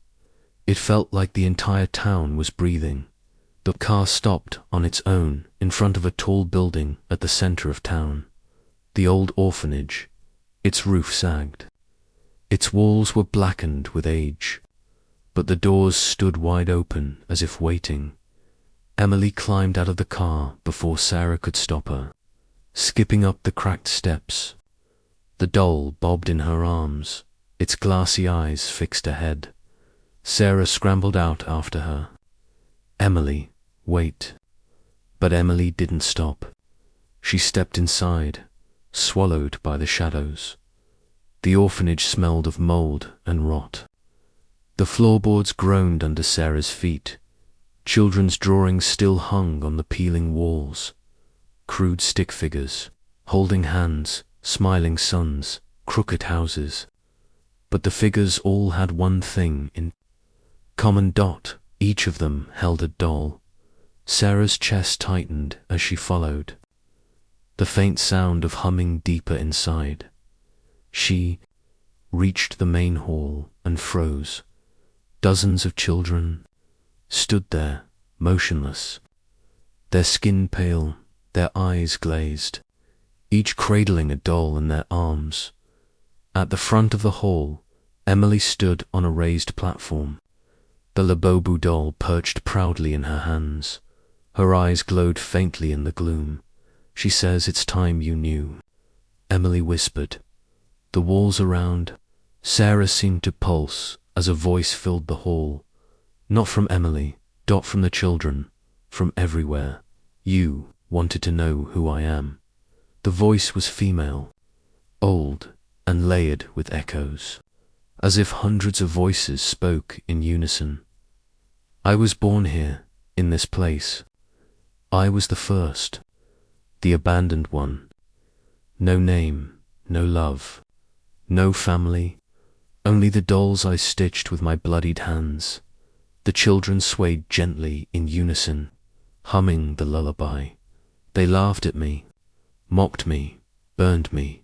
It felt like the entire town was breathing. The car stopped on its own in front of a tall building at the center of town. The old orphanage. Its roof sagged. Its walls were blackened with age, but the doors stood wide open as if waiting. Emily climbed out of the car before Sarah could stop her, skipping up the cracked steps. The doll bobbed in her arms, its glassy eyes fixed ahead. Sarah scrambled out after her. Emily, wait. But Emily didn't stop. She stepped inside, swallowed by the shadows. The orphanage smelled of mold and rot. The floorboards groaned under Sarah's feet. Children's drawings still hung on the peeling walls. Crude stick figures, holding hands, smiling suns, crooked houses. But the figures all had one thing in common. Each of them held a doll. Sarah's chest tightened as she followed, the faint sound of humming deeper inside. She reached the main hall and froze. Dozens of children stood there, motionless, their skin pale, their eyes glazed, each cradling a doll in their arms. At the front of the hall, Emily stood on a raised platform. The Labobu doll perched proudly in her hands. Her eyes glowed faintly in the gloom. She says it's time you knew, Emily whispered. The walls around Sarah seemed to pulse as a voice filled the hall. Not from Emily, from the children, from everywhere. You wanted to know who I am. The voice was female, old and layered with echoes, as if hundreds of voices spoke in unison. I was born here, in this place. I was the first, the abandoned one. No name, no love, no family, only the dolls I stitched with my bloodied hands. The children swayed gently in unison, humming the lullaby. They laughed at me, mocked me, burned me.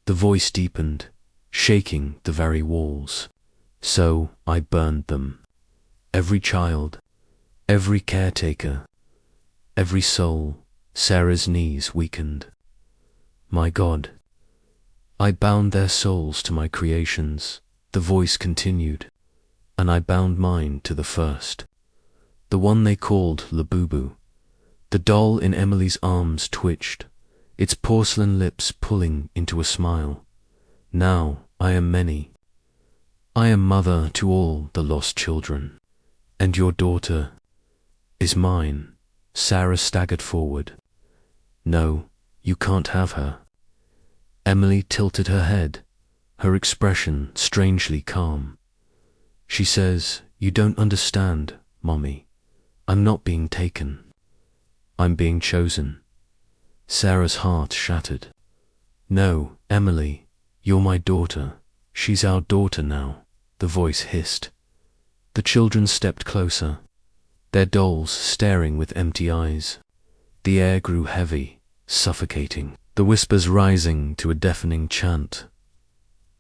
The voice deepened, shaking the very walls. So I burned them. Every child, every caretaker, every soul. Sarah's knees weakened. My God, I bound their souls to my creations, the voice continued, and I bound mine to the first, the one they called Labobu. The doll in Emily's arms twitched, its porcelain lips pulling into a smile. Now I am many. I am mother to all the lost children, and your daughter is mine. Sarah staggered forward. No, you can't have her. Emily tilted her head, her expression strangely calm. She says, you don't understand, Mommy. I'm not being taken. I'm being chosen. Sarah's heart shattered. No, Emily, you're my daughter. She's our daughter now, the voice hissed. The children stepped closer, their dolls staring with empty eyes. The air grew heavy, suffocating, the whispers rising to a deafening chant.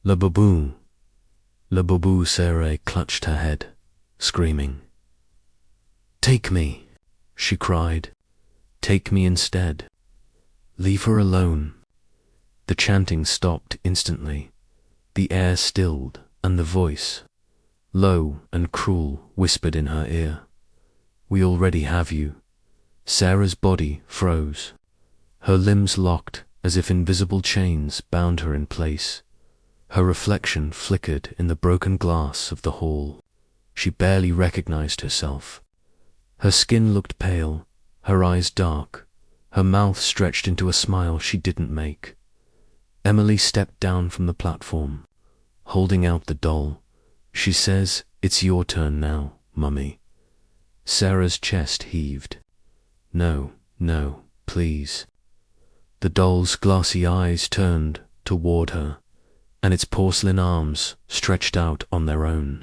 Labobu, Labobu. Sarah clutched her head, screaming. Take me, she cried. Take me instead. Leave her alone. The chanting stopped instantly. The air stilled, and the voice, low and cruel, whispered in her ear. We already have you. Sarah's body froze. Her limbs locked as if invisible chains bound her in place. Her reflection flickered in the broken glass of the hall. She barely recognized herself. Her skin looked pale, her eyes dark, her mouth stretched into a smile she didn't make. Emily stepped down from the platform, holding out the doll. She says, it's your turn now, Mummy. Sarah's chest heaved. No, no, please. The doll's glassy eyes turned toward her, and its porcelain arms stretched out on their own.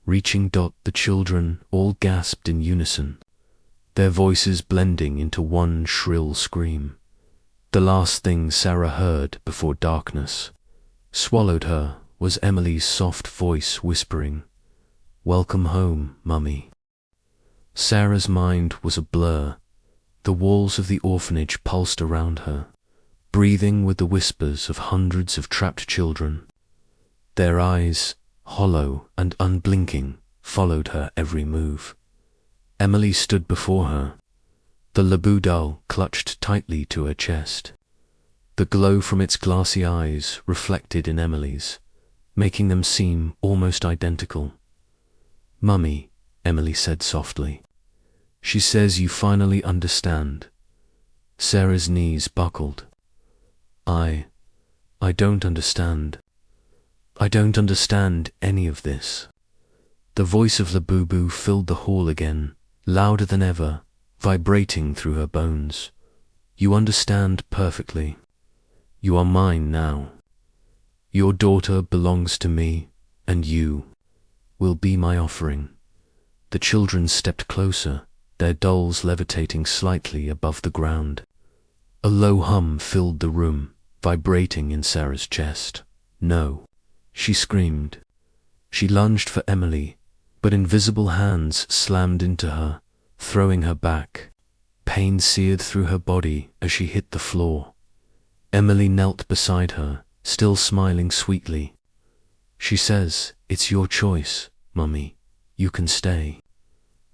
Reaching the children all gasped in unison, their voices blending into one shrill scream. The last thing Sarah heard before darkness swallowed her was Emily's soft voice whispering, Welcome home, Mummy. Sarah's mind was a blur. The walls of the orphanage pulsed around her, breathing with the whispers of hundreds of trapped children. Their eyes, hollow and unblinking, followed her every move. Emily stood before her, the Labobu doll clutched tightly to her chest. The glow from its glassy eyes reflected in Emily's, making them seem almost identical. Mummy, Emily said softly. She says you finally understand. Sarah's knees buckled. I don't understand. I don't understand any of this. The voice of Labobu filled the hall again, louder than ever, vibrating through her bones. You understand perfectly. You are mine now. Your daughter belongs to me, and you will be my offering. The children stepped closer, their dolls levitating slightly above the ground. A low hum filled the room, vibrating in Sarah's chest. No, she screamed. She lunged for Emily, but invisible hands slammed into her, throwing her back. Pain seared through her body as she hit the floor. Emily knelt beside her, still smiling sweetly. She says, it's your choice, Mummy. You can stay.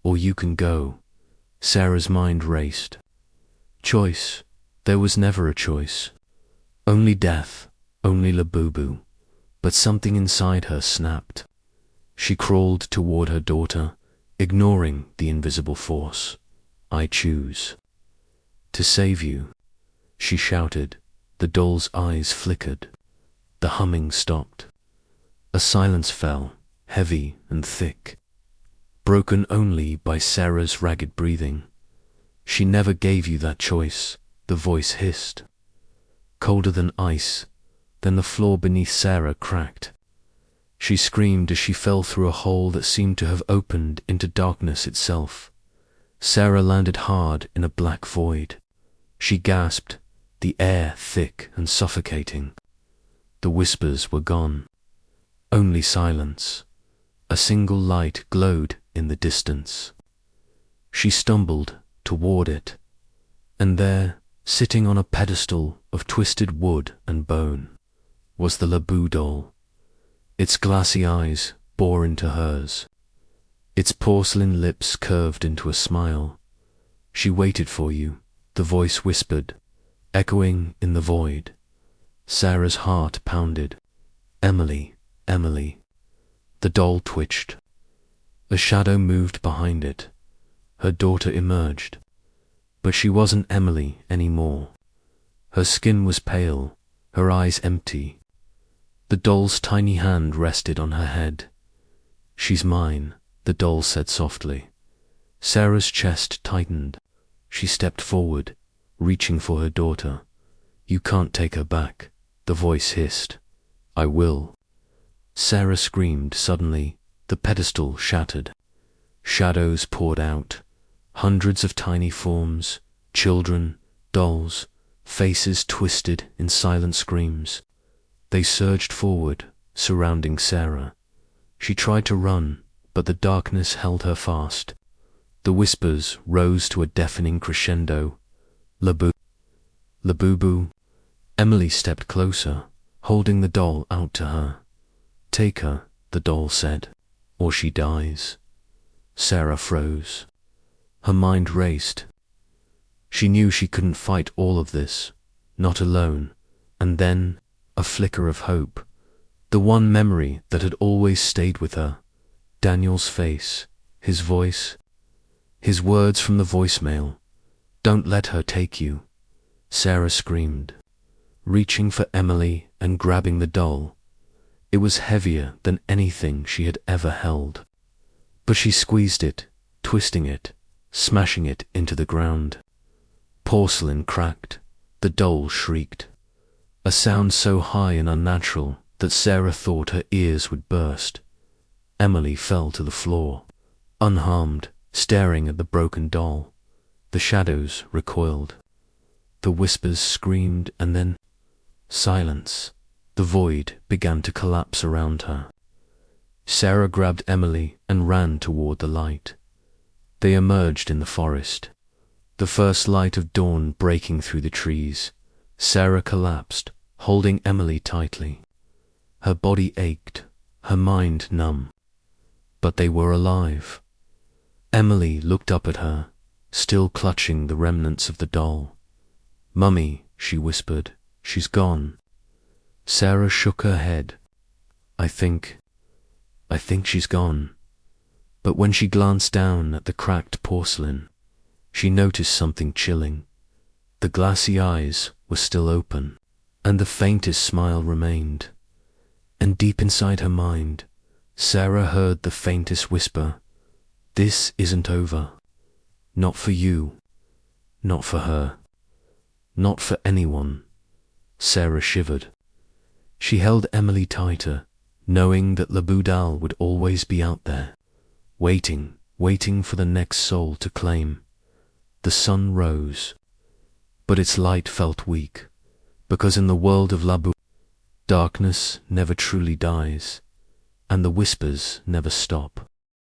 Or you can go. Sarah's mind raced. Choice? There was never a choice. Only death, only Labobu. But something inside her snapped. She crawled toward her daughter, ignoring the invisible force. I choose. To save you, she shouted. The doll's eyes flickered. The humming stopped. A silence fell, heavy and thick, broken only by Sarah's ragged breathing. She never gave you that choice, the voice hissed. Colder than ice, then the floor beneath Sarah cracked. She screamed as she fell through a hole that seemed to have opened into darkness itself. Sarah landed hard in a black void. She gasped, the air thick and suffocating. The whispers were gone. Only silence. A single light glowed in the distance. She stumbled toward it, and there, sitting on a pedestal of twisted wood and bone, was the Labobu doll. Its glassy eyes bore into hers. Its porcelain lips curved into a smile. She waited for you, the voice whispered. echoing in the void. Sarah's heart pounded. Emily, Emily. The doll twitched. A shadow moved behind it. Her daughter emerged. But she wasn't Emily anymore. Her skin was pale, her eyes empty. The doll's tiny hand rested on her head. "She's mine," the doll said softly. Sarah's chest tightened. She stepped forward, reaching for her daughter. "You can't take her back," the voice hissed. "I will." Sarah screamed suddenly. The pedestal shattered. Shadows poured out. Hundreds of tiny forms, children, dolls, faces twisted in silent screams. They surged forward, surrounding Sarah. She tried to run, but the darkness held her fast. The whispers rose to a deafening crescendo. Labobu. Labobu. Emily stepped closer, holding the doll out to her. "Take her," the doll said, "or she dies." Sarah froze. Her mind raced. She knew she couldn't fight all of this, not alone. And then, a flicker of hope. The one memory that had always stayed with her. Daniel's face, his voice, his words from the voicemail. "Don't let her take you." Sarah screamed, reaching for Emily and grabbing the doll. It was heavier than anything she had ever held. But she squeezed it, twisting it, smashing it into the ground. Porcelain cracked. The doll shrieked. A sound so high and unnatural that Sarah thought her ears would burst. Emily fell to the floor, unharmed, staring at the broken doll. The shadows recoiled. The whispers screamed, and then silence. The void began to collapse around her. Sarah grabbed Emily and ran toward the light. They emerged in the forest. The first light of dawn breaking through the trees. Sarah collapsed, holding Emily tightly. Her body ached, her mind numb. But they were alive. Emily looked up at her, still clutching the remnants of the doll. "Mummy," she whispered, "she's gone." Sarah shook her head. I think she's gone." But when she glanced down at the cracked porcelain, she noticed something chilling. The glassy eyes were still open, and the faintest smile remained. And deep inside her mind, Sarah heard the faintest whisper, "This isn't over. Not for you. Not for her. Not for anyone." Sarah shivered. She held Emily tighter, knowing that Labobu would always be out there, waiting for the next soul to claim. The sun rose, but its light felt weak, because in the world of Labobu, darkness never truly dies, and the whispers never stop.